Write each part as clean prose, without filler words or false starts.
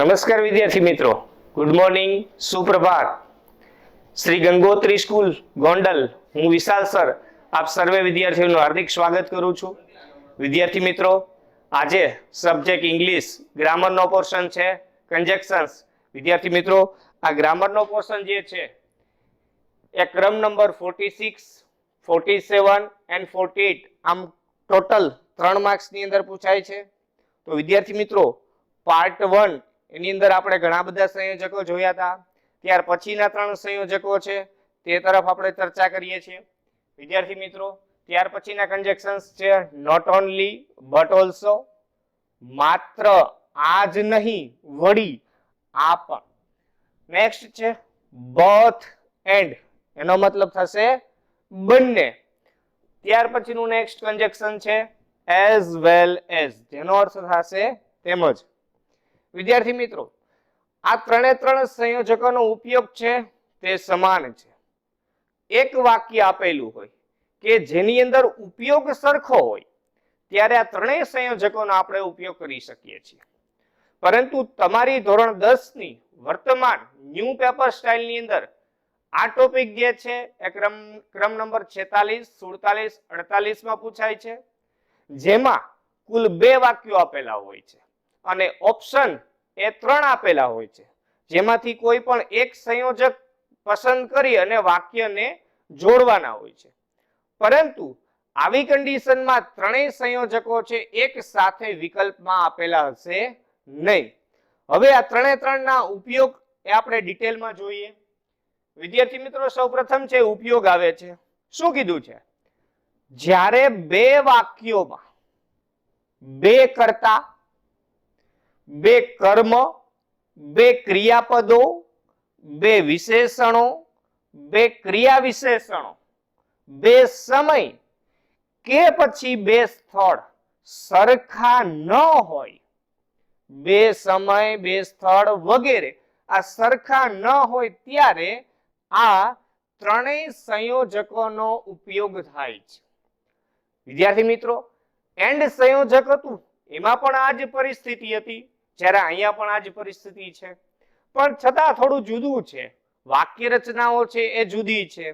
નમસ્કાર વિદ્યાર્થી મિત્રો, ગુડ મોર્નિંગ, સુપ્રભાત. શ્રી ગંગોત્રી સ્કૂલ ગોંડલ, હું વિશાલ સર આપ સર્વે વિદ્યાર્થીઓનું હાર્દિક સ્વાગત કરું છું. વિદ્યાર્થી મિત્રો, આજે સબ્જેક્ટ ઇંગ્લિશ ગ્રામરનો પોર્શન છે કન્જેક્શન્સ. વિદ્યાર્થી મિત્રો, આ ગ્રામરનો પોર્શન જે છે એ ક્રમ નંબર 46, 47 એન્ડ 48 આમ ટોટલ 3 માર્ક્સની અંદર પૂછાય છે. તો વિદ્યાર્થી મિત્રો, પાર્ટ 1 એની અંદર આપણે ઘણા બધા સંયોજકો જોયા હતા. ત્યાર પછીના 3 સંયોજકો છે તે તરફ આપણે ચર્ચા કરીએ છીએ. વિદ્યાર્થી મિત્રો, ત્યાર પછીના કન્જેક્શન્સ છે નોટ ઓનલી બટ ઓલ્સો, માત્ર આ જ નહીં વળી આ પણ. નેક્સ્ટ છે બોથ એન્ડ, એનો મતલબ થશે બંને. ત્યાર પછીનું નેક્સ્ટ કન્જેક્શન છે એઝ વેલ એઝ, જેનો અર્થ થશે તેમજ. વિદ્યાર્થી મિત્રો, આ ત્રણે સંયોજકોનો ઉપયોગ છે તે સમાન છે. એક વાક્ય આપેલું હોય કે જેની અંદર ઉપયોગ સરખો હોય ત્યારે આ ત્રણેય સંયોજકોનો આપણે ઉપયોગ કરી શકીએ છીએ. પરંતુ તમારી ધોરણ 10 ની વર્તમાન ન્યૂ પેપર સ્ટાઇલની અંદર આ ટોપિક જે છે એ ક્રમ નંબર 46, 47, 48 માં પૂછાય છે, જેમાં કુલ 2 વાક્યો આપેલા હોય છે અને ઓપ્શન એ 3 આપેલા હોય છે, જેમાંથી કોઈ પણ એક સંયોજક પસંદ કરી અને વાક્યને જોડવાના હોય છે. પરંતુ આવી કન્ડિશનમાં ત્રણેય સંયોજકો છે એક સાથે વિકલ્પમાં આપેલા હશે નહીં. હવે આ ત્રણેના ઉપયોગ એ આપણે ડિટેલમાં જોઈએ. વિદ્યાર્થી મિત્રો, સૌપ્રથમ છે ઉપયોગ આવે છે. શું કીધું છે? જ્યારે 2 વાક્યોમાં 2 કર્તા, 2 કર્મ, 2 ક્રિયાપદો, 2 વિશેષણો, 2 ક્રિયા વિશેષણો, 2 સમય કે પછી 2 સ્થળ સરખા ન હોય, 2 સમય, 2 સ્થળ વગેરે આ સરખા ન હોય ત્યારે આ ત્રણેય સંયોજકોનો ઉપયોગ થાય છે. વિદ્યાર્થી મિત્રો, એન્ડ સંયોજક હતું એમાં પણ આ જ પરિસ્થિતિ હતી, જ્યારે અહીંયા પણ આ જ પરિસ્થિતિ છે, પણ છતાં થોડું જુદું છે. વાક્ય રચનાઓ છે એ જુદી છે,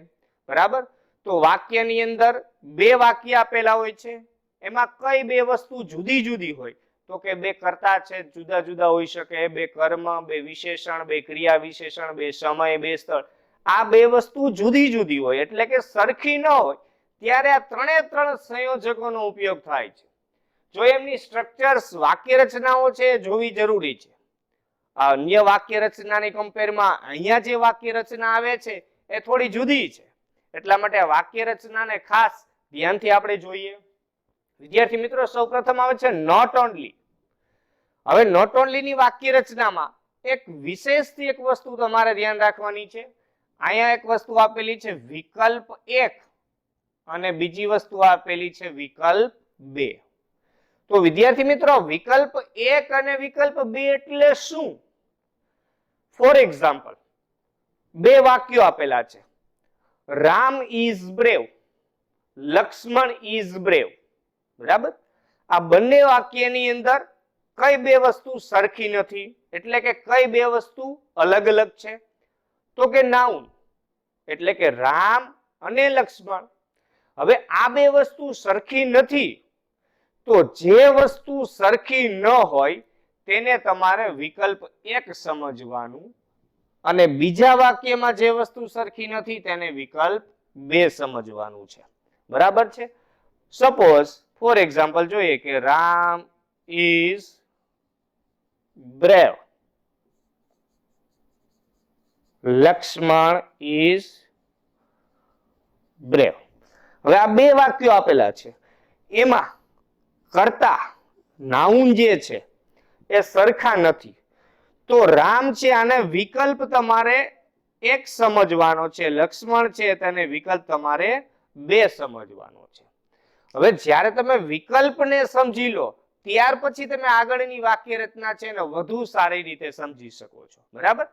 બરાબર? તો વાક્યની અંદર 2 વાક્ય આપેલા હોય છે, એમાં કઈ 2 વસ્તુ જુદી જુદી હોય? તો કે 2 કર્તા છે જુદા જુદા હોઈ શકે, 2 કર્મ, 2 વિશેષણ, 2 ક્રિયા વિશેષણ, 2 સમય, 2 સ્થળ, આ 2 વસ્તુ જુદી જુદી હોય એટલે કે સરખી ન હોય ત્યારે આ ત્રણે સંયોજકોનો ઉપયોગ થાય છે. જો એમની સ્ટ્રક્ચર્સ, વાક્ય રચનાઓ છે જોવી જરૂરી છે. અન્ય વાક્ય રચનાની કમ્પેરમાં અહીંયા જે વાક્ય રચના આવે છે એ થોડી જુદી છે, એટલા માટે વાક્ય રચનાને ખાસ ધ્યાનથી આપણે જોઈએ. વિદ્યાર્થી મિત્રો, સૌપ્રથમ આવે છે નોટ ઓનલી. હવે નોટ ઓનલી ની વાક્ય રચનામાં એક વિશેષથી એક વસ્તુ તમારે ધ્યાન રાખવાની છે. અહીંયા એક વસ્તુ આપેલી છે વિકલ્પ 1 અને બીજી વસ્તુ આપેલી છે વિકલ્પ 2. તો વિદ્યાર્થી મિત્રો, વિકલ્પ 1 અને વિકલ્પ 2 એટલે શું? ફોર એક્ઝામ્પલ, 2 વાક્યો આપેલા છે, Ram is brave, Lakshman is brave, બરાબર? આ બંને વાક્યની અંદર કઈ 2 વસ્તુ સરખી નથી, એટલે કે કઈ 2 વસ્તુ અલગ અલગ છે? તો કે નાઉન, એટલે કે રામ અને લક્ષ્મણ. હવે આ 2 વસ્તુ સરખી નથી, તો જે વસ્તુ સરખી ન હોય તેને તમારે વિકલ્પ 1 સમજવાનું અને બીજા વાક્યમાં જે વસ્તુ સરખી નથી તેને વિકલ્પ 2 સમજવાનું છે, બરાબર છે? સપોઝ ફોર એક્ઝામ્પલ જોઈએ કે Ram is brave, Lakshman is brave. હવે આ 2 વાક્યો આપેલા છે, એમાં કર્તા નાઉન જે છે એ સરખા નથી, તો રામ છે આને વિકલ્પ તમારે 1 સમજવાનો છે, લક્ષ્મણ છે તેને વિકલ્પ તમારે 2 સમજવાનો છે. હવે જ્યારે તમે વિકલ્પને સમજી લો ત્યાર પછી તમે આગળની વાક્ય રચના છે ને વધુ સારી રીતે સમજી શકો છો, બરાબર?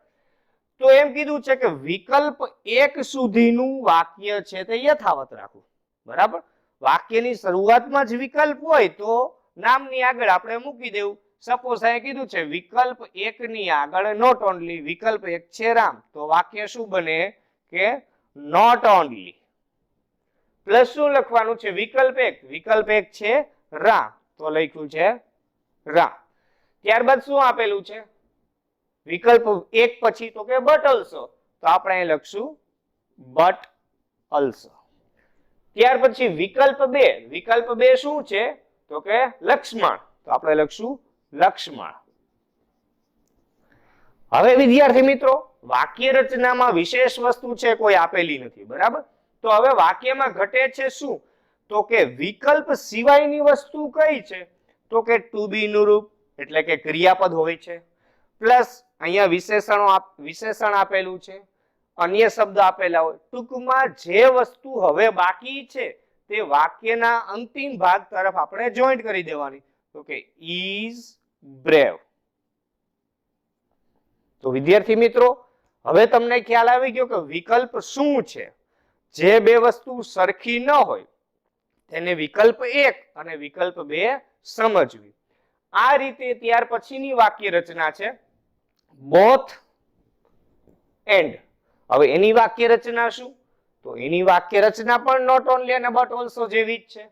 તો એમ કીધું છે કે વિકલ્પ 1 સુધીનું વાક્ય છે તે યથાવત રાખવું, બરાબર? વાક્યની શરૂઆતમાં જ વિકલ્પ હોય તો નામની આગળ આપણે મૂકી દેવું, સપોઝ અહીં કીધું છે વિકલ્પ 1 ની આગળ નોટ ઓનલી, વિકલ્પ 1 છે રામ, તો વાક્ય શું બને કે નોટ ઓનલી પ્લસ શું લખવાનું છે વિકલ્પ 1, વિકલ્પ 1 છે રામ, તો લખ્યું છે રામ. ત્યારબાદ શું આપેલું છે વિકલ્પ 1 પછી તો કે બટ ઓલ્સો, તો આપણે અહીં લખશું બટ ઓલ્સો. ત્યાર પછી વિકલ્પ 2, વિકલ્પ 2 શું છે તો કે લક્ષ્મણ, તો આપણે લખશું લક્ષ્મણ. હવે વિદ્યાર્થી મિત્રો વાક્ય રચનામાં વિશેષ વસ્તુ છે કોઈ આપેલી નથી, બરાબર. તો હવે વાક્યમાં ઘટે છે શું તો કે વિકલ્પ સિવાયની વસ્તુ કઈ છે તો કે ટુ બી નું રૂપ એટલે કે ક્રિયાપદ હોય છે, પ્લસ અહીંયા વિશેષણ આપેલું છે, અન્ય શબ્દ આપેલા હોય. ટૂંકમાં જે વસ્તુ હવે બાકી છે તે વાક્યના અંતિમ ભાગ તરફ આપણે જોઈન્ટ કરી દેવાની, તો કે ઇઝ બ્રેવ. તો વિદ્યાર્થી મિત્રો હવે તમને ખ્યાલ આવી ગયો કે વિકલ્પ શું છે. જે બે વસ્તુ સરખી ન હોય તેને વિકલ્પ 1 અને વિકલ્પ 2 સમજવી. આ રીતે ત્યાર પછીની વાક્ય રચના છે બોથ એન્ડ. હવે એની વાક્ય રચના શું તો એની વાક્ય રચના પણ નોટ ઓનલી અને બટ ઓલ્સો જેવી જ છે.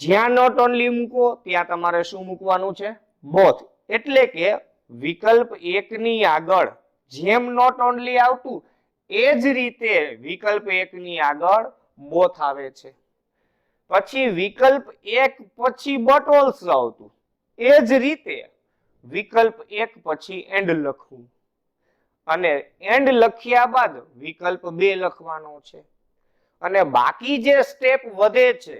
જ્યાં નોટ ઓનલી મૂકો ત્યાં તમારે શું મૂકવાનું છે બોથ, એટલે કે વિકલ્પ 1 ની આગળ જેમ નોટ ઓનલી આવતું એ જ રીતે વિકલ્પ 1 ની આગળ બોથ આવે છે. પછી વિકલ્પ 1 પછી બટ ઓલ્સો આવતું એ જ રીતે વિકલ્પ 1 પછી એન્ડ લખવું, અને એન્ડ લખ્યા બાદ વિકલ્પ 2 લખવાનો છે. અને બાકી જે સ્ટેપ વધે છે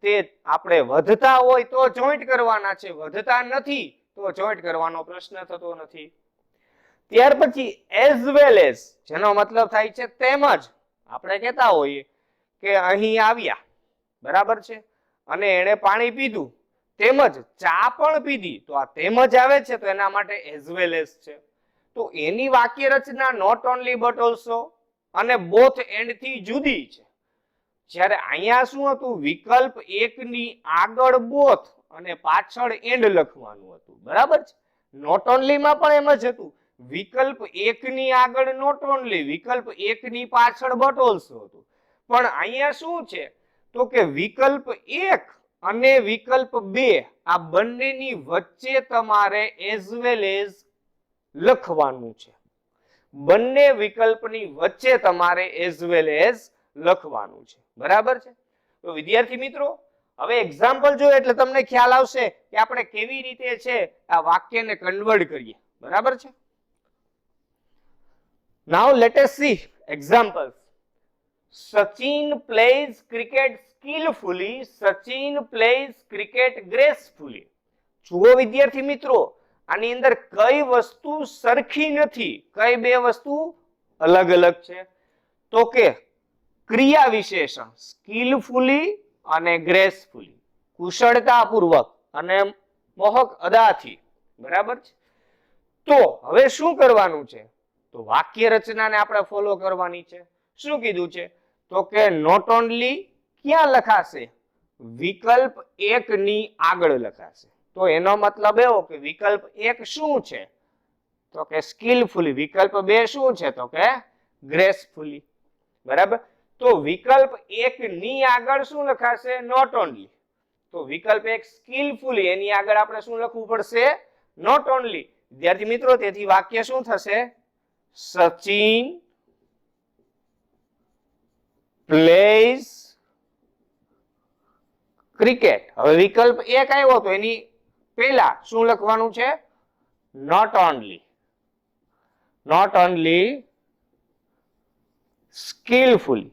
તે આપણે વધતા હોય તો જોઈન્ટ કરવાના છે, વધતા નથી તો જોઈન્ટ કરવાનો પ્રશ્ન થતો નથી. ત્યાર પછી એઝ વેલ એઝ, જેનો મતલબ થાય છે તેમજ. આપણે કહેતા હોઈએ કે અહીં આવ્યા, બરાબર છે, અને એને પાણી પીધું તેમજ ચા પણ પીધી, તો આ તેમજ આવે છે તો એના માટે એઝ વેલ એઝ છે. તો એની વાક્ય રચના નોટ ઓનલી બટ ઓલ્સો અને બોથ એન્ડ થી જુદી છે. જ્યારે અહીંયા શું હતું વિકલ્પ 1 ની આગળ બોથ અને પાછળ એન્ડ લખવાનું હતું, બરાબર છે. નોટ ઓનલી માં પણ એમ જ હતું, વિકલ્પ 1 ની આગળ નોટ ઓનલી, વિકલ્પ 1 ની પાછળ બટ ઓલ્સો હતું. પણ અહીંયા શું છે તો કે વિકલ્પ 1 અને વિકલ્પ 2 આ બંનેની વચ્ચે તમારે એઝ વેલ એઝ લખવાનું છે. બંને વિકલ્પની વચ્ચે તમારે એઝ વેલ એઝ લખવાનું છે, બરાબર છે. તો વિદ્યાર્થી મિત્રો હવે એક્ઝામ્પલ જોઈએ એટલે તમને ખ્યાલ આવશે કે આપણે કેવી રીતે છે આ વાક્યને કન્વર્ટ કરીએ, બરાબર છે. Now let us see examples. Sachin plays cricket skillfully. Sachin plays cricket gracefully. જુઓ વિદ્યાર્થી મિત્રો આની અંદર કઈ વસ્તુ સરખી નથી, કઈ બે વસ્તુ અલગ અલગ છે તો કે ક્રિયા વિશેષણ સ્કિલફુલી અને ગ્રેસફુલી, કુશળતાપૂર્વક અને મોહક અદાથી, બરાબર છે. તો હવે શું કરવાનું છે તો વાક્ય રચનાને આપણે ફોલો કરવાની છે. શું કીધું છે તો કે નોટ ઓનલી ક્યાં લખાશે વિકલ્પ 1 ની આગળ લખાશે. તો એનો મતલબ એવો કે વિકલ્પ 1 શું છે તો કે સ્કિલફુલી, વિકલ્પ 2 શું છે તો કે ગ્રેસફુલી, બરાબર. તો વિકલ્પ 1 ની આગળ શું લખાશે નોટ ઓનલી, તો વિકલ્પ 1 સ્કિલફુલી એની આગળ આપણે શું લખવું પડશે નોટ ઓનલી. વિદ્યાર્થી મિત્રો તેથી વાક્ય શું થશે સચિન પ્લેઝ ક્રિકેટ. હવે વિકલ્પ 1 આવ્યો તો એની પહેલા શું લખવાનું છે નોટ ઓનલી સ્કિલફુલી.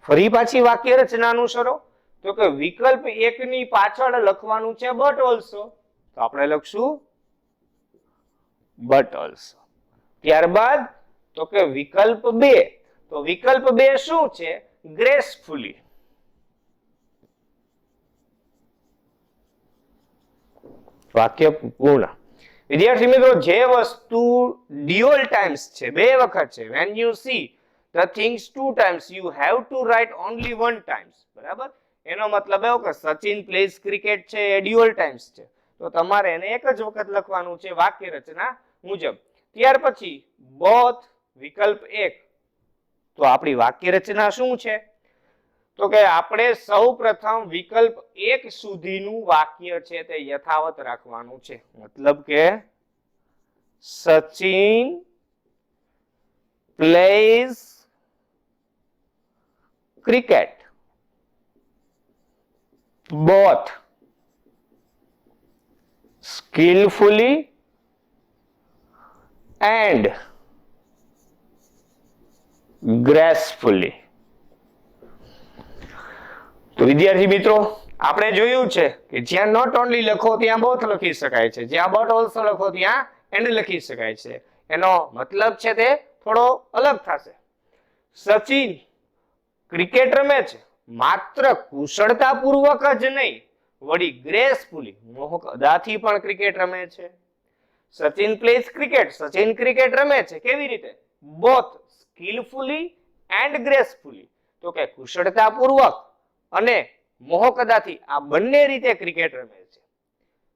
ફરી પાછી વાક્ય રચના અનુસરો તો કે વિકલ્પ 1 ની પાછળ લખવાનું છે બટ ઓલ્સો, તો આપણે લખશું બટ ઓલ્સો. ત્યારબાદ તો કે વિકલ્પ 2, તો વિકલ્પ 2 શું છે ગ્રેસફુલી. વાક્ય પૂર્ણ. વિદ્યાર્થી મિત્રો જે વસ્તુ ડ્યુઅલ ટાઈમ્સ છે, બે વખત છે, when you see the things two times you have to write only one times, બરાબર. એનો મતલબ એવો કે સચિન પ્લેઝ ક્રિકેટ છે એ ડ્યુઅલ ટાઈમ્સ છે, તો તમારે એને એક જ વખત લખવાનું છે વાક્ય રચના મુજબ. ત્યાર પછી બોથ વિકલ્પ 1. તો આપણી વાક્ય રચના શું છે? તો કે આપણે સૌપ્રથમ વિકલ્પ 1 સુધીનું વાક્ય છે તે યથાવત રાખવાનું છે. મતલબ કે Sachin plays cricket both skillfully and gracefully. તો વિદ્યાર્થી મિત્રો, આપણે જોયું છે કે જ્યાં નોટ ઓનલી લખો ત્યાં બોથ લખી શકાય છે, જ્યાં બટ ઓલ્સો લખો ત્યાં એન્ડ લખી શકાય છે. એનો મતલબ છે તે થોડો અલગ થશે. સચિન ક્રિકેટ રમે છે માત્ર કુશળતાપૂર્વક જ નહીં, વળી ગ્રેસફુલી મોહક અદાથી પણ ક્રિકેટ રમે છે. Sachin plays cricket, Sachin cricket રમે છે કેવી રીતે? Both skilfully and gracefully. તો કે કુશળતાપૂર્વક અને મોહક અદાથી આ બંને રીતે ક્રિકેટ રમે છે.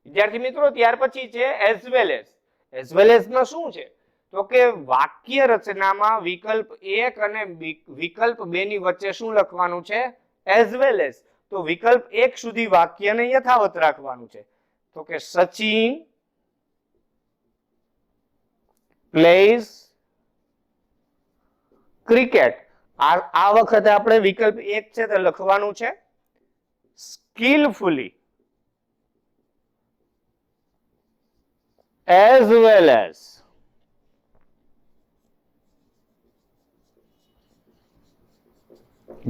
વિદ્યાર્થી મિત્રો, ત્યાર પછી છે as well as. As well as માં શું છે? તો કે વાક્ય રચનામાં વિકલ્પ 1 અને વિકલ્પ 2 ની વચ્ચે શું લખવાનું છે? As well as. તો વિકલ્પ 1 સુધી વાક્યને યથાવત રાખવાનું છે. તો કે સચિન પ્લેઝ ક્રિકેટ. આ વખતે આપણે વિકલ્પ 1 છે તે લખવાનું છે skilfully as well as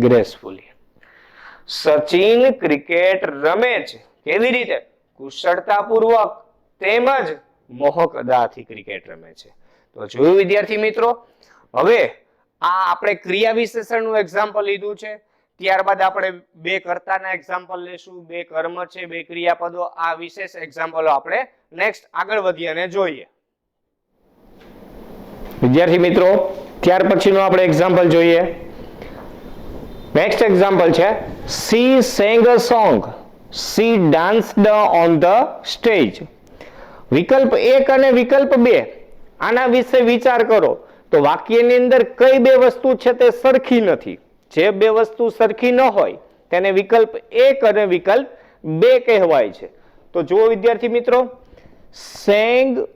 gracefully. Sachin cricket રમે છે કેવી રીતે? કુશળતાપૂર્વક તેમજ મોહક અદાથી ક્રિકેટ રમે છે. તો જોયું વિદ્યાર્થી મિત્રો. હવે આ આપણે ક્રિયા વિશેષણનું એક્ઝામ્પલ લીધું છે. ત્યારબાદ આપણે બે કર્તાના એક્ઝામ્પલ લેશું, બે કર્મ છે, બે ક્રિયાપદો. આ વિશેષ એક્ઝામ્પલો આપણે નેક્સ્ટ આગળ વધી અને જોઈએ. વિદ્યાર્થી મિત્રો, ત્યાર પછીનું આપણે એક્ઝામ્પલ જોઈએ. નેક્સ્ટ એક્ઝામ્પલ છે she sang a song, she danced on the stage. વિકલ્પ 1 અને વિકલ્પ 2 આના વિશે વિચાર કરો તો વાક્યની અંદર કઈ બે વસ્તુ છે તે સરખી નથી. જે બે વસ્તુ સરખી ન હોય તેને વિકલ્પ 1 અને વિકલ્પ 2 કહેવાય છે. તો જુઓ વિદ્યાર્થી મિત્રો, sang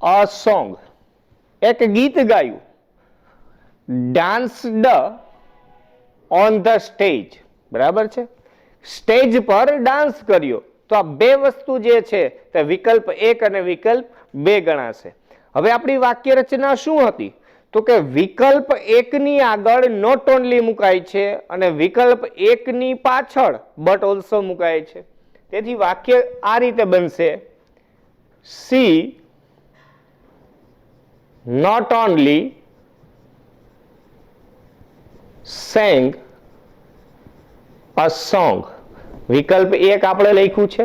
a song એક ગીત ગાયું, danced on the stage બરાબર છે, સ્ટેજ પર ડાન્સ કર્યો. તો આ બે વસ્તુ જે છે તે વિકલ્પ 1 અને વિકલ્પ 2 ગણાશે. હવે આપણી વાક્ય રચના શું હતી? તો કે વિકલ્પ 1 ની આગળ નોટ ઓનલી મુકાય છે અને વિકલ્પ 1 ની પાછળ બટ ઓલ્સો મુકાય છે. તેથી વાક્ય આ રીતે બનશે she not only sang a song. વિકલ્પ 1 આપણે લખ્યું છે,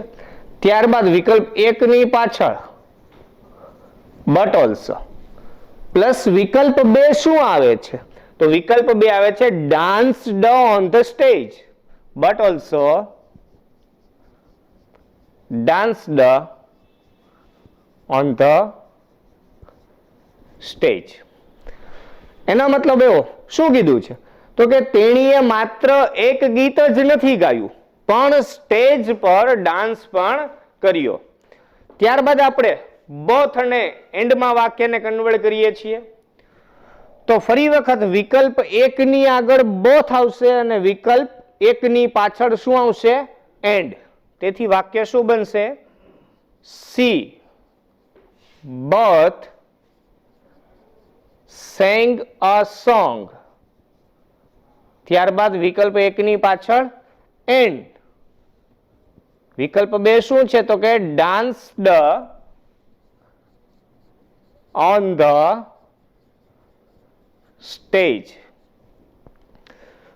ત્યારબાદ વિકલ્પ 1 ની પાછળ but also પ્લસ વિકલ્પ 2 શું આવે છે? તો વિકલ્પ 2 આવે છે danced on the stage, but also danced on the stage. એનો મતલબ એવો શું કીધું છે? તો કે તેણીએ માત્ર એક ગીત જ નથી ગાયું પણ સ્ટેજ પર ડાન્સ પણ કર્યો. ત્યારબાદ આપણે બોથ અને એન્ડમાં વાક્યને કન્વર્ટ કરીએ છીએ. તો ફરી વખત વિકલ્પ 1 ની આગળ બોથ આવશે અને વિકલ્પ 1 ની પાછળ શું આવશે? એન્ડ. તેથી વાક્ય શું બનશે? she both sang a song. ત્યારબાદ વિકલ્પ 1 ની પાછળ એન્ડ. વિકલ્પ 2 શું છે? તો કે danced on the stage.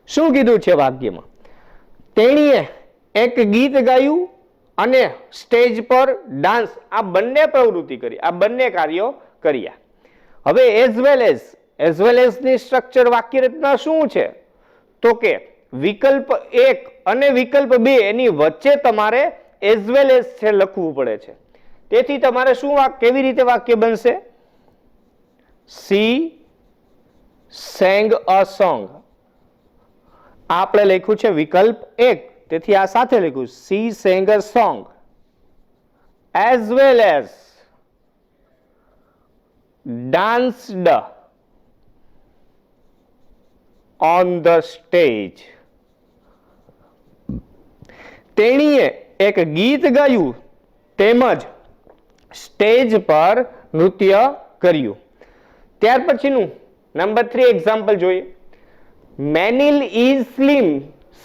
શું કીધું છે વાક્યમાં? તેણીએ એક ગીત ગાયું અને સ્ટેજ પર ડાન્સ, આ બંને પ્રવૃત્તિ કરી, આ બંને કાર્યો કર્યા. હવે એઝ વેલ એઝ ની સ્ટ્રક્ચર વાક્ય રચના શું છે? તો કે વિકલ્પ 1 અને વિકલ્પ 2 એની વચ્ચે તમારે એઝ વેલ એઝ છે લખવું પડે છે. તેથી તમારે શું કેવી રીતે વાક્ય બનશે? She sang a song. આપણે લખ્યું છે વિકલ્પ 1, તેથી આ સાથે લખ્યું she sang a song as well as danced on the stage. તેણીએ એક ગીત ગાયું તેમજ સ્ટેજ પર નૃત્ય કર્યું. ત્યાર પછીનું નંબર 3 એક્ઝામ્પલ જોઈએ. મેનિલ ઇઝ સ્લિમ,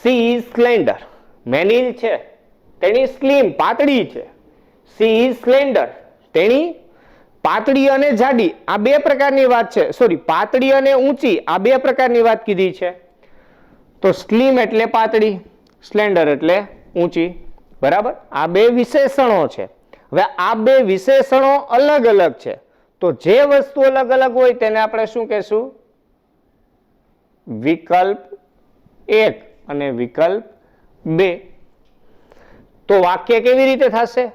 સી ઇઝ સ્લેન્ડર. મેનિલ છે તેણી સ્લિમ પાતળી છે, સી ઇઝ સ્લેન્ડર તેણી પાતળી અને જાડી. આ બે પ્રકારની વાત છે. સોરી, પાતળી અને ઊંચી આ બે પ્રકારની વાત કીધી છે. તો સ્લિમ એટલે પાતળી, સ્લેન્ડર એટલે ઊંચી. બરાબર, આ બે વિશેષણો છે. હવે આ બે વિશેષણો અલગ અલગ છે, તો જે વસ્તુ અલગ અલગ હોય તેને આપણે શું કહેશું? વિકલ્પ 1 અને વિકલ્પ 2. તો વાક્ય કેવી રીતે થશે?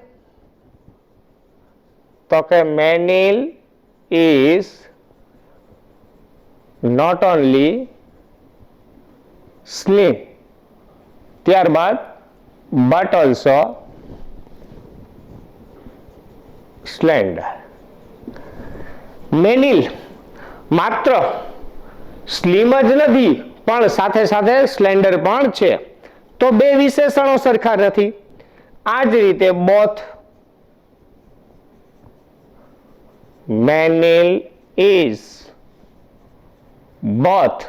તો કે મેનિલ ઇઝ નોટ ઓનલી સ્લિમ, ત્યારબાદ but also slender. મેનિલ માત્ર સ્લિમ જ નથી પણ સાથે સાથે સ્લેન્ડર પણ છે, તો બે વિશેષણો સરખા નથી. આ જ રીતે both Menil is both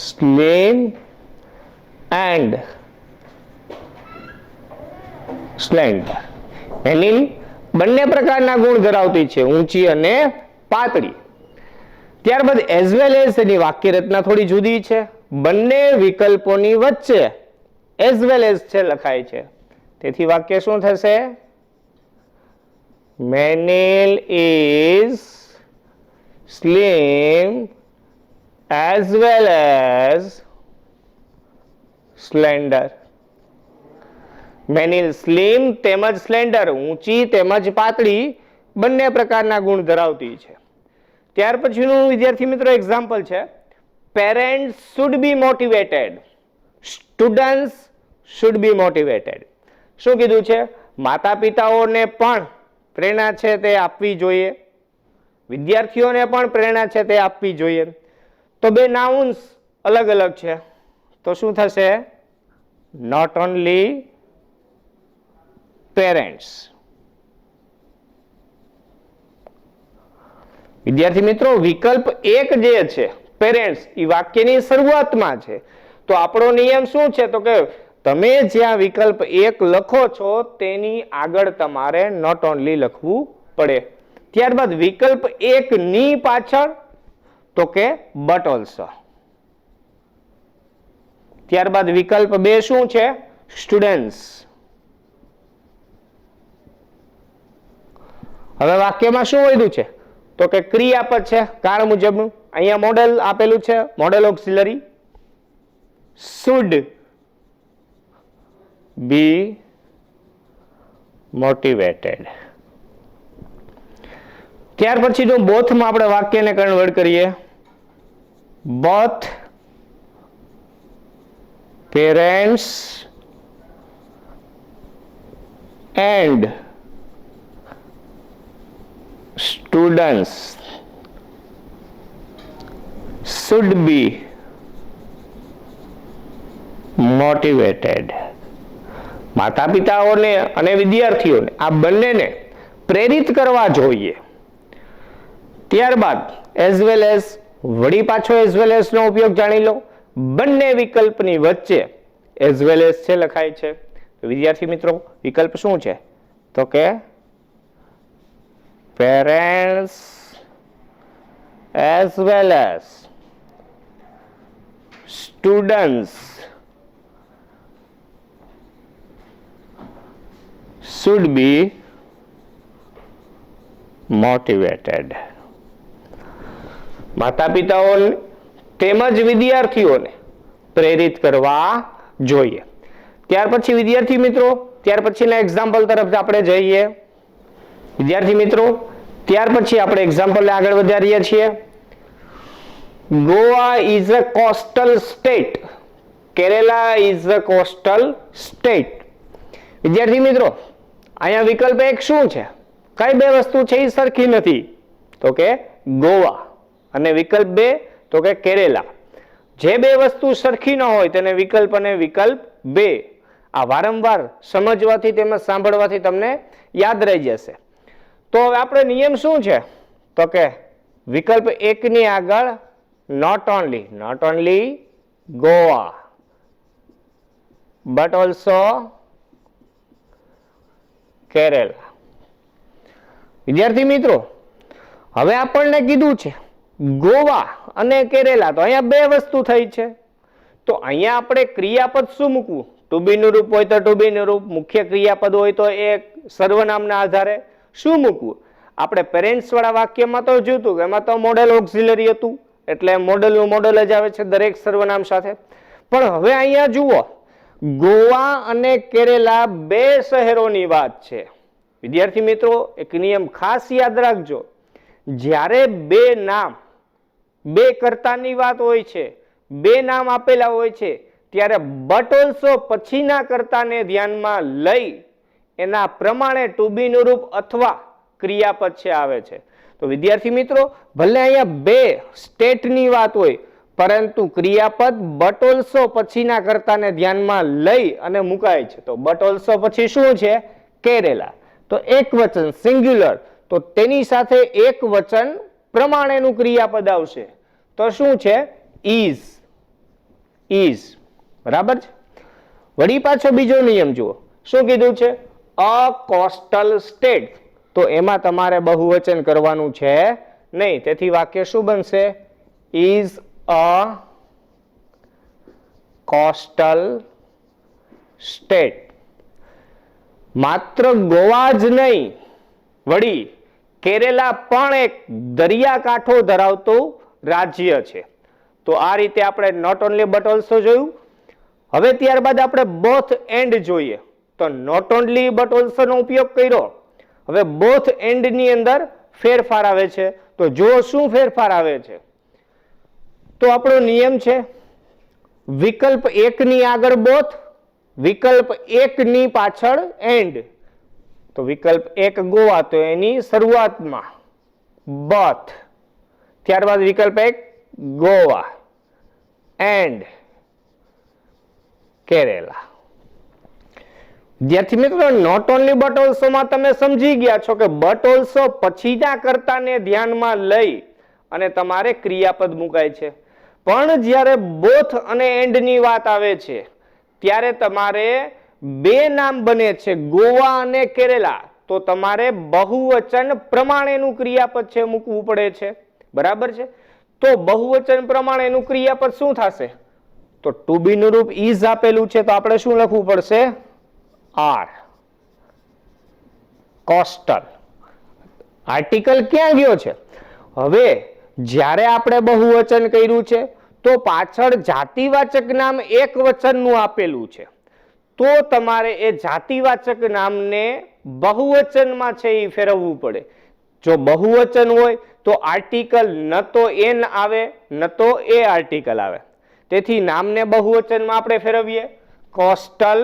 slim and slender. Menil બંને પ્રકારના ગુણ ધરાવતી છે, ઊંચી અને પાતળી. ત્યારબાદ એઝ વેલ એઝ એની વાક્ય રચના થોડી જુદી છે. બંને વિકલ્પોની વચ્ચે એઝ વેલ એઝ છે લખાય છે, તેથી વાક્ય શું થશે? Menil is slim as well as slender. Menil slim તેમજ સ્લેન્ડર, ઊંચી તેમજ પાતળી બંને પ્રકારના ગુણ ધરાવતી છે. ત્યાર પછીનું વિદ્યાર્થી મિત્રો એક્ઝામ્પલ છે. Parents should be motivated, students should be motivated. શું કીધું છે? માતા પિતાઓને પણ પ્રેરણા છે તે આપવી જોઈએ, વિદ્યાર્થીઓને પણ પ્રેરણા છે તે આપવી જોઈએ. તો બે નાઉન્સ અલગ અલગ છે, તો શું થશે? Not only parents. વિદ્યાર્થી મિત્રો વિકલ્પ 1 જે છે પેરેન્ટ્સ એ વાક્યની શરૂઆતમાં છે, તો આપણો નિયમ શું છે? તો કે તમે જ્યાં વિકલ્પ 1 લખો છો તેની આગળ તમારે નોટ ઓનલી લખવું પડે. ત્યારબાદ વિકલ્પ 1 ની પાછળ તો કે બટ ઓલ્સો. ત્યારબાદ વિકલ્પ 2 શું છે? સ્ટુડન્ટ્સ. હવે વાક્યમાં શું વધ્યું છે? તો કે ક્રિયાપદ છે કાળ મુજબનું. અહીંયા મોડેલ આપેલું છે, model auxiliary. Should be motivated. ત્યાર પછી જો બોથમાં આપણે વાક્યને કન્વર્ટ કરીએ, both parents and students should be motivated. માતા પિતાઓને અને વિદ્યાર્થીઓને આ બંનેને પ્રેરિત કરવા જોઈએ. ત્યારબાદ એઝ વેલ એઝ, વળી પાછો એઝ વેલ એઝ નો ઉપયોગ જાણી લો. બંને વિકલ્પની વચ્ચે એઝ વેલ એઝ છે લખાય છે. વિદ્યાર્થી મિત્રો વિકલ્પ શું છે? તો કે parents as well as students should be motivated. માતા પિતાઓને તેમજ વિદ્યાર્થીઓને પ્રેરિત કરવા જોઈએ. ત્યાર પછી વિદ્યાર્થી મિત્રો ત્યાર પછીના એક્ઝામ્પલ તરફ આપણે જઈએ વિદ્યાર્થી મિત્રો. ત્યાર પછી આપણે એક્ઝામ્પલ આગળ વધ્યા રહ્યા છીએ. Goa is a coastal state. Kerala is a coastal state. વિદ્યાર્થી મિત્રો અહીંયા વિકલ્પ એક શું છે? કઈ બે વસ્તુ છે એ સરખી નથી? તો કે ગોવા અને વિકલ્પ બે તો કે કેરેલા. જે બે વસ્તુ સરખી ન હોય તેને વિકલ્પ અને વિકલ્પ બે. આ વારંવાર સમજવાથી તેમજ સાંભળવાથી તમને યાદ રહી જશે. તો હવે આપણે નિયમ શું છે? તો કે વિકલ્પ એક ની આગળ not only Goa but also Kerala. વિદ્યાર્થી મિત્રો હવે આપણને કીધું છે ગોવા અને કેરેલા, તો અહીંયા બે વસ્તુ થઈ છે. તો અહીંયા આપણે ક્રિયાપદ શું મૂકવું? ટુ બી નું રૂપ હોય તો ટુ બી નું રૂપ, મુખ્ય ક્રિયાપદ હોય તો એક સર્વનામના આધારે શું મૂકવું? આપણે પેરેન્ટ્સ વાળા વાક્યમાં તો જોયું કે એમાં તો મોડેલ ઓક્સિલરી હતું એટલે મોડેલનું મોડેલ જ આવે છે દરેક સર્વનામ સાથે. પણ હવે અહીંયા જુઓ ગોવા અને કેરેલા બે શહેરોની વાત છે. વિદ્યાર્થી મિત્રો એક નિયમ ખાસ યાદ રાખજો, જ્યારે બે નામ બે કર્તાની વાત હોય છે, બે નામ આપેલા હોય છે, ત્યારે બટ ઓલ્સો પછીના કર્તાને ધ્યાનમાં લઈ એના પ્રમાણે ટુ બી નું રૂપ અથવા ક્રિયાપદ છે આવે છે. તો વિદ્યાર્થી મિત્રો ભલે અહીંયા બે સ્ટેટની વાત હોય પરંતુ ક્રિયાપદ બટ ઓલ્સો પછીના કર્તાને ધ્યાનમાં લઈ અને મુકાય છે. તો બટ ઓલ્સો પછી શું છે? કેરેલા. તો એક વચન સિંગ્યુલર, તો તેની સાથે એક વચન પ્રમાણેનું ક્રિયાપદ આવશે. તો શું છે? ઇઝ. બરાબર છે. વળી પાછો બીજો નિયમ જુઓ, શું કીધું છે? અ કોસ્ટલ સ્ટેટ. તો એમાં તમારે બહુવચન કરવાનું છે નહીં, તેથી વાક્ય શું બનશે? Is a coastal state. માત્ર ગોવા જ નહીં, વળી કેરેલા પણ એક દરિયાકાંઠો ધરાવતું રાજ્ય છે. તો આ રીતે આપણે નોટ ઓનલી બટ ઓલ્સો જોયું. હવે ત્યારબાદ આપણે બોથ એન્ડ જોઈએ. તો નોટ ઓનલી બટ ઓલ્સો નો ઉપયોગ કર્યો. હવે બોથ એન્ડ ની અંદર ફેરફાર આવે છે. તો જો શું ફેરફાર આવે છે? તો આપણો નિયમ છે વિકલ્પ એક ની આગળ બોથ, વિકલ્પ એક ની પાછળ એન્ડ. તો વિકલ્પ એક ગોવા તો એની શરૂઆતમાં બોથ, ત્યારબાદ વિકલ્પ એક ગોવા એન્ડ કેરેલા. વિદ્યાર્થી મિત્રો નોટ ઓનલી બટ ઓલ્સો માં તમે સમજી ગયા છો કે બટ ઓલ્સો પછીના કર્તાને ધ્યાનમાં લઈ અને તમારે ક્રિયાપદ મુકાય છે. પણ જ્યારે બોથ અને એન્ડ ની વાત આવે છે ત્યારે તમારે બે નામ બને છે ગોવા અને કેરેલા, તો તમારે બહુવચન પ્રમાણેનું ક્રિયાપદ છે મૂકવું પડે છે. બરાબર છે. તો બહુવચન પ્રમાણેનું ક્રિયાપદ શું થશે? તો ટુ બી નું રૂપ ઇઝ આપેલું છે તો આપણે શું લખવું પડશે? આર. કોસ્ટલ. આર્ટિકલ ક્યાં ગયો છે? હવે જ્યારે આપણે બહુવચન કર્યું છે તો પાછળ જાતિવાચક નામ એક વચનનું આપેલું છે, તો તમારે એ જાતિવાચક નામને બહુવચનમાં છે એ ફેરવવું પડે. જો બહુવચન હોય તો આર્ટિકલ ન તો એન આવે ન તો એ આર્ટિકલ આવે. તેથી નામને બહુવચનમાં આપણે ફેરવીએ, કોસ્ટલ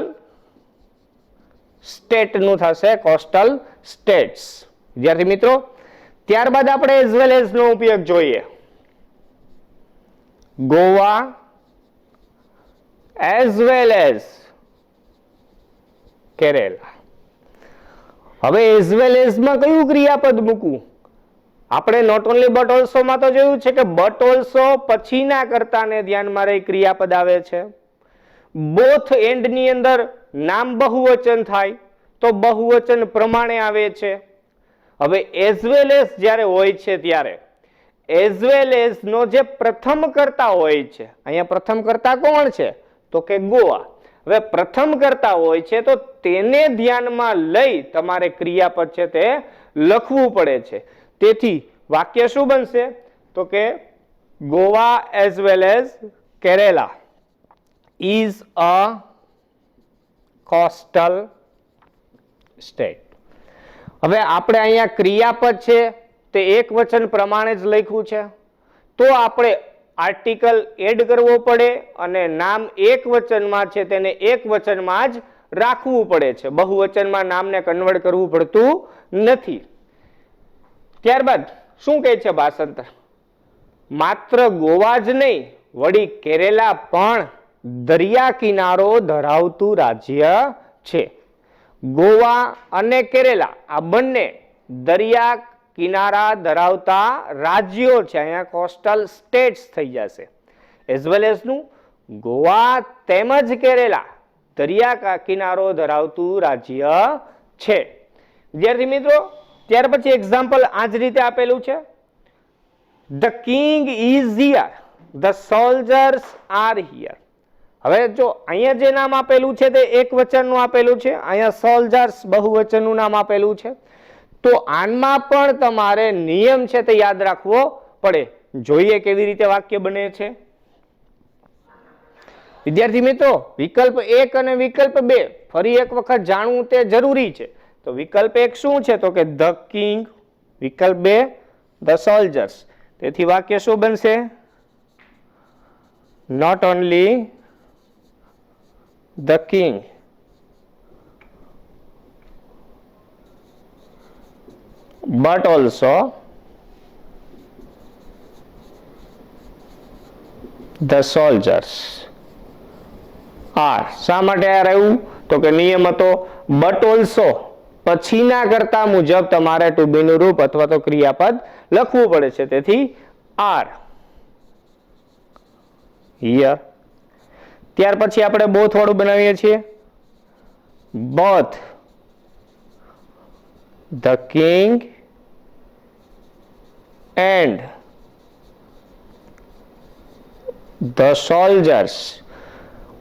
સ્ટેટ નું થશે કોસ્ટલ સ્ટેટ્સ. વિદ્યાર્થી મિત્રો ત્યારબાદ આપણે એઝ વેલ એઝ નો ઉપયોગ જોઈએ. Goa as well as Kerala. હવે એઝ વેલ એઝ માં કયું ક્રિયાપદ મૂકવું? આપણે નોટ ઓનલી બટ ઓલ્સો માં તો જોયું છે કે બટ ઓલ્સો પછીના કર્તાને ધ્યાનમાં રહી ક્રિયાપદ આવે છે. બોથ એન્ડ ની અંદર નામ બહુવચન થાય તો બહુવચન પ્રમાણે આવે છે. હવે એઝ વેલ એઝ જ્યારે હોય છે ત્યારે એઝ વેલ એઝ નો જે પ્રથમ કર્તા હોય છે, અહીંયા પ્રથમ કર્તા કોણ છે? તો કે ગોવા. હવે પ્રથમ કર્તા હોય છે તો તેને ધ્યાનમાં લઈ તમારે ક્રિયાપદ છે તે લખવું પડે છે. તેથી વાક્ય શું બનશે? તો કે Goa as well as Kerala is a coastal state. હવે આપણે અહીંયા ક્રિયાપદ છે તે એક વચન પ્રમાણે જ લખ્યું છે, તો આપણે આર્ટિકલ એડ કરવો પડે અને નામ એક વચનમાં છે તેને એક વચનમાં જ રાખવું પડે છે. બહુવચનમાં નામને કન્વર્ટ કરવું પડતું નથી. ત્યારબાદ શું કહે છે ભાષાંતર? માત્ર ગોવા જ નહીં, વળી કેરેલા પણ દરિયા કિનારો ધરાવતું રાજ્ય છે. ગોવા અને કેરેલા આ બંને દરિયા કિનારા ધરાવતા રાજ્યો છે. અહીંયા કોસ્ટલ સ્ટેટ્સ થઈ જશે. એઝ વેલ એઝ નું ગોવા તેમજ કેરેલા દરિયા કિનારો ધરાવતું રાજ્ય છે. વિદ્યાર્થી મિત્રો, ત્યાર પછી એક્ઝામ્પલ આ જ રીતે આપેલું છે. The king is here, the soldiers are here. હવે જો અહીંયા જે નામ આપેલું છે તે એક વચનનું આપેલું છે, અહીંયા સોલ્જર્સ બહુવચનનું નામ આપેલું છે, તો આનમાં પણ તમારે નિયમ છે તે યાદ રાખવો પડે. જોઈએ કેવી રીતે વાક્ય બને છે. વિદ્યાર્થી મિત્રો, વિકલ્પ 1 અને વિકલ્પ 2 ફરી એક વખત જાણવું તે જરૂરી છે. તો વિકલ્પ 1 શું છે? તો કે ધ કિંગ, વિકલ્પ 2 ધ સોલ્જર્સ. તેથી વાક્ય શું બનશે? Not only the king but also the soldiers are. શા માટે આ રહ્યું? તો કે નિયમ હતો but also પછીના કરતા મુજબ તમારે ટુ બી નું રૂપ અથવા તો ક્રિયાપદ લખવું પડે છે. તેથી are here. ત્યાર પછી આપણે બોથ વાળું બનાવીએ છીએ. both the king and the soldiers.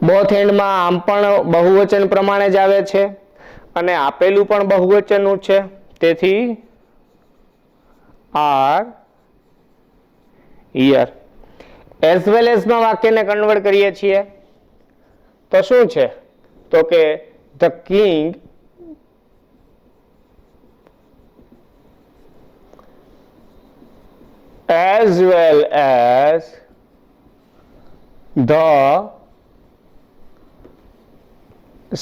Both એન્ડમાં આમ પણ બહુવચન પ્રમાણે જ આવે છે અને આપેલું પણ બહુવચનનું છે. તેથી are here. As well as માં વાક્યને કન્વર્ટ કરીએ છીએ તો શું છે? તો કે the king as well as the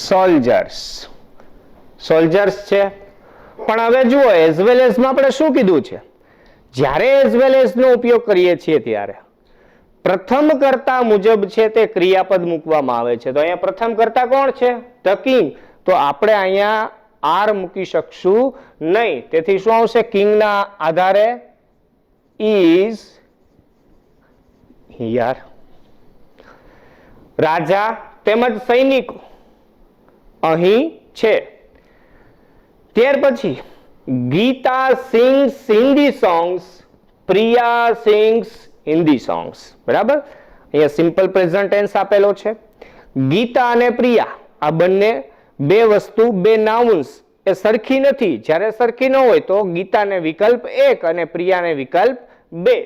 soldiers. soldiers છે, પણ હવે જુઓ as well as માં આપણે શું કીધું છે? જ્યારે as well as નો ઉપયોગ કરીએ છીએ ત્યારે પ્રથમ કર્તા મુજબ છે તે ક્રિયાપદ મૂકવામાં આવે છે. તો અહીંયા પ્રથમ કર્તા કોણ છે? The king. તો આપણે અહીંયા આર મૂકી શકશું નહીં. તેથી શું આવશે? કિંગના આધારે is here. રાજા તેમજ સૈનિકો અહીં છે. ત્યાર પછી Geeta sings Hindi songs, Priya sings Hindi songs. બરાબર? અહીંયા સિમ્પલ પ્રેઝન્ટ ટેન્સ આપેલો છે. ગીતા અને પ્રિયા આ બંને બે વસ્તુ, બે નાઉન્સ એ સરખી નથી. જ્યારે સરખી ન હોય તો ગીતાને વિકલ્પ 1 અને પ્રિયાને વિકલ્પ 2.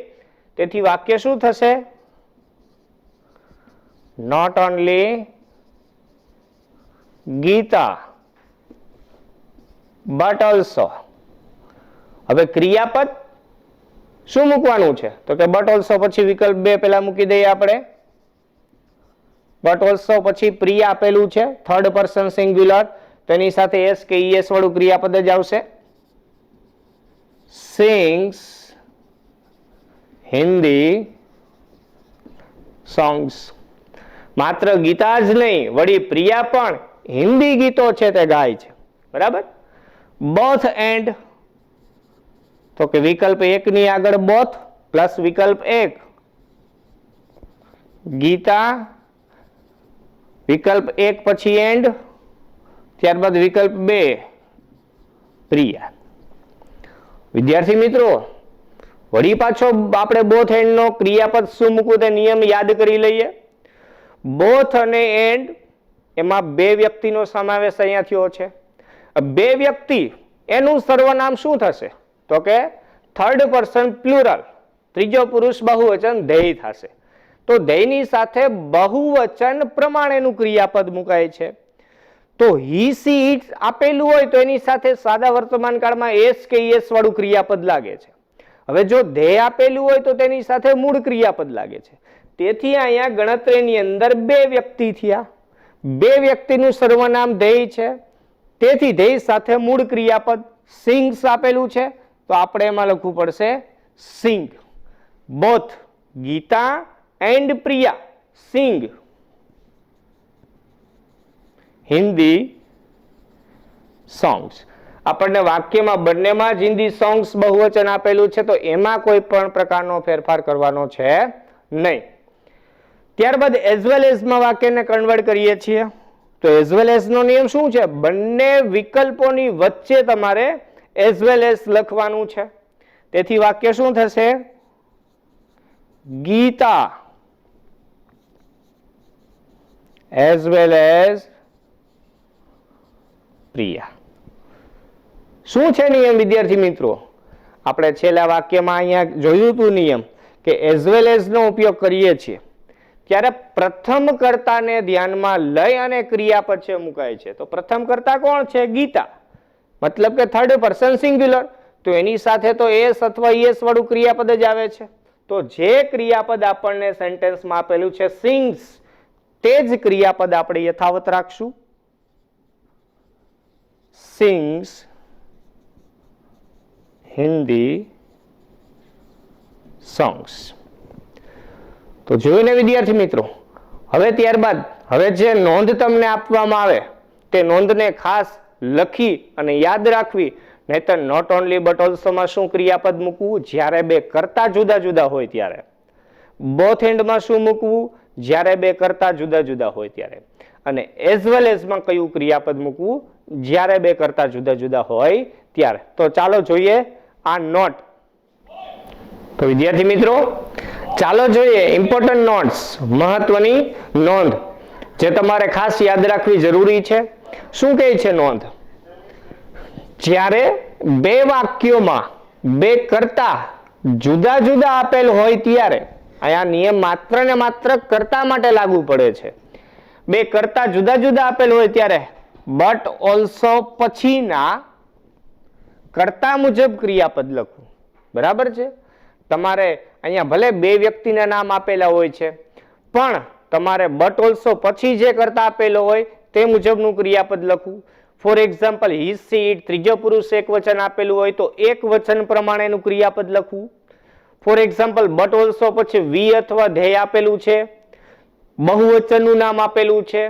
તેથી વાક્ય શું થશે? Not only Geeta but also. હવે ક્રિયાપદ શું મૂકવાનું છે? તો કે but also પછી વિકલ્પ 2 પેલા મૂકી દઈએ આપણે. but also પછી પ્રિયા આપેલું છે, થર્ડ પર્સન સિંગ્યુલર, તેની સાથે એસ કે ઈએસ વાળું ક્રિયાપદ જ આવશે. Sings Hindi songs. માત્ર ગીતા જ નહીં, વળી પ્રિયા પણ હિન્દી ગીતો છે તે ગાય છે. બરાબર? બોથ એન્ડ, તો કે વિકલ્પ 1 ની આગળ બોથ પ્લસ વિકલ્પ 1 ગીતા, વિકલ્પ 1 પછી એન્ડ, ત્યારબાદ વિકલ્પ 2 પ્રિયા. વિદ્યાર્થી મિત્રો, વળી પાછો આપણે બોથ એન્ડ નો ક્રિયાપદ શું મૂકવું તે નિયમ યાદ કરી લઈએ. બોથ અને એન્ડ એમાં બે વ્યક્તિનો સમાવેશ અહીંયા થયો છે. બે વ્યક્તિ એનું સર્વનામ શું થશે? તો કે થર્ડ પર્સન પ્લુરલ, ત્રીજો પુરુષ બહુવચન ધેય થશે. તો ધેયની સાથે બહુવચન પ્રમાણેનું ક્રિયાપદ મુકાય છે. તો હી સી ઇટ્સ આપેલું હોય તો એની સાથે સાદા વર્તમાન કાળમાં એસ કે ઈએસ વાળું ક્રિયાપદ લાગે છે. હવે જો ધેય આપેલું હોય તો તેની સાથે મૂળ ક્રિયાપદ લાગે છે. તેથી અહીંયા ગણતરીની અંદર બે વ્યક્તિ થયા, બે વ્યક્તિનું સર્વનામ ધેય છે, તેથી ધેય સાથે મૂળ ક્રિયાપદ સિંગ્સ આપેલું છે તો આપણે એમાં લખવું પડશે sing. Both Gita and Priya sing Hindi songs. આપણને વાક્યમાં બંનેમાં જ હિન્દી સોંગ્સ બહુવચન આપેલું છે તો એમાં કોઈ પણ પ્રકારનો ફેરફાર કરવાનો છે નહીં. ત્યારબાદ એઝ વેલ એઝ માં વાક્યને કન્વર્ટ કરીએ છીએ તો એઝ વેલ એઝ નો નિયમ શું છે? બંને વિકલ્પોની વચ્ચે તમારે એઝ વેલ એઝ લખવાનું છે. તેથી વાક્ય શું થશે? Geeta as well as Priya. શું છે નિયમ વિદ્યાર્થી મિત્રો? આપણે છેલ્લા વાક્યમાં અહીંયા જોયું હતું નિયમ કે એઝ વેલ એઝ નો ઉપયોગ કરીએ છીએ ત્યારે પ્રથમ કર્તાને ધ્યાનમાં લઈ અને ક્રિયાપદ છે મુકાય છે. તો પ્રથમ કર્તા કોણ છે? ગીતા. મતલબ કે થર્ડ પર્સન સિંગ્યુલર, તો એની સાથે તો એસ અથવા ઈએસ વાળું ક્રિયાપદ જ આવે છે. તો જે ક્રિયાપદ આપણને સેન્ટેન્સમાં આપેલું છે સિંગ્સ, તે જ ક્રિયાપદ આપણે યથાવત રાખશું. Sings Hindi songs. તો જોઈને વિદ્યાર્થી મિત્રો, હવે ત્યારબાદ હવે જે નોંધ તમને આપવામાં આવે તે નોંધને ખાસ લખી અને યાદ રાખવી. નહીતર નોટ ઓનલી બટ ઓલ્સો માં શું ક્રિયાપદ મૂકવું? જ્યારે બે કર્તા જુદા જુદા હોય ત્યારે. બોથ એન્ડમાં શું મૂકવું? જ્યારે બે કર્તા જુદા જુદા હોય ત્યારે. અને એઝ વેલ એઝ માં કયું ક્રિયાપદ મૂકવું? જ્યારે બે કર્તા જુદા જુદા હોય ત્યારે. તો ચાલો જોઈએ આ નોટ. તો વિદ્યાર્થી મિત્રો, ચાલો જોઈએ ઇમ્પોર્ટન્ટ નોટ્સ, મહત્વની નોંધ જે તમારે ખાસ યાદ રાખવી જરૂરી છે. શું કહે છે નોંધ? જ્યારે બે વાક્યોમાં બે કર્તા જુદા જુદા આપેલ હોય ત્યારે, અહીંયા નિયમ માત્ર ને માત્ર કર્તા માટે લાગુ પડે છે. બે કર્તા જુદા જુદા આપેલ હોય ત્યારે બટ ઓલ્સો પછીના કર્તા મુજબ ક્રિયાપદ લખવું. બરાબર છે? તમારે અહીંયા ભલે બે વ્યક્તિના નામ આપેલા હોય છે પણ તમારે બટ ઓલ્સો પછી જે કર્તા આપેલો હોય તે મુજબનું ક્રિયાપદ લખવું. For example he she it ત્રીજો પુરુષ એક વચન આપેલું હોય તો એક વચન પ્રમાણેનું ક્રિયાપદ લખવું. ફોર એક્ઝામ્પલ બટ ઓલ્સો પછી વી અથવા ધેય આપેલું છે, બહુવચનનું નામ આપેલું છે,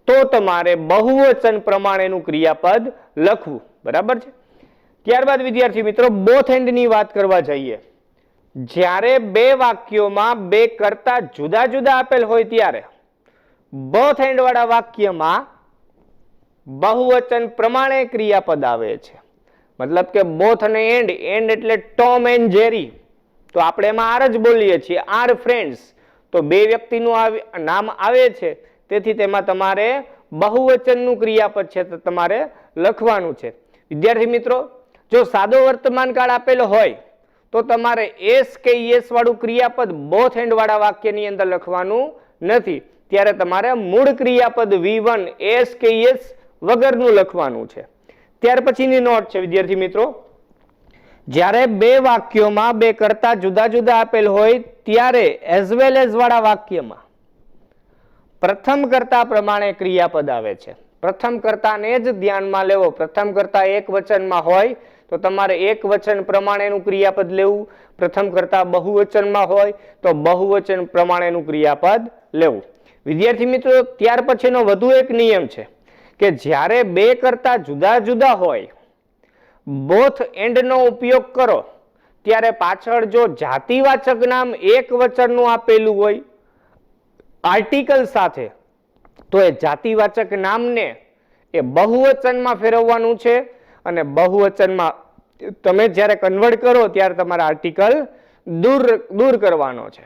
તો તમારે બહુવચન પ્રમાણેનું ક્રિયાપદ લખવું. બરાબર છે? ત્યારબાદ વિદ્યાર્થી મિત્રો બોથ એન્ડ ની વાત કરવા જઈએ. જ્યારે બે વાક્યોમાં બે કર્તા જુદા જુદા આપેલ હોય ત્યારે બોથ એન્ડ વાળા વાક્યમાં બહુવચન પ્રમાણે ક્રિયાપદ આવે છે. મતલબ કે બોથ અને એન્ડ, એન્ડ એટલે ટોમ એન્ડ જેરી, તો આપણે એમાં આર જ બોલીએ છીએ, આર ફ્રેન્ડ્સ. તો બે વ્યક્તિનું નામ આવે છે તેથી તેમાં તમારે બહુવચનનું ક્રિયાપદ છે તો તમારે લખવાનું છે. વિદ્યાર્થી મિત્રો, જો સાદો વર્તમાન કાળ આપેલો હોય તો તમારે એસ કે ઈએસ વાળું ક્રિયાપદ બોથ એન્ડ વાળા વાક્યની અંદર લખવાનું નથી. ત્યારે તમારે મૂળ ક્રિયાપદ V1 એસ કે ઈએસ વગરનું લખવાનું છે. ત્યાર પછીની નોટ છે વિદ્યાર્થી મિત્રો, જ્યારે બે વાક્યોમાં બે કર્તા જુદા જુદા આપેલ હોય ત્યારે એઝ વેલ એઝ વાળા વાક્યમાં પ્રથમ કર્તા પ્રમાણે ક્રિયાપદ આવે છે. પ્રથમ કર્તાને જ ધ્યાનમાં લેવો. પ્રથમ કર્તા એક વચનમાં હોય તો તમારે એક વચન પ્રમાણેનું ક્રિયાપદ લેવું. પ્રથમ કર્તા બહુવચનમાં હોય તો બહુવચન પ્રમાણેનું ક્રિયાપદ લેવું. વિદ્યાર્થી મિત્રો, ત્યાર પછીનો વધુ એક નિયમ છે કે જ્યારે બે કર્તા જુદા જુદા હોય બોથ એન્ડ નો ઉપયોગ કરો ત્યારે પાછળ જો જાતિવાચક નામ એક વચનનું આપેલું હોય આર્ટિકલ સાથે તો એ જાતિવાચક નામને એ બહુવચનમાં ફેરવવાનું છે અને બહુવચનમાં તમે જ્યારે કન્વર્ટ કરો ત્યારે તમારે આર્ટિકલ દૂર કરવાનો છે.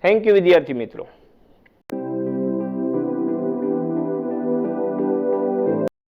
થેન્ક યુ વિદ્યાર્થી મિત્રો.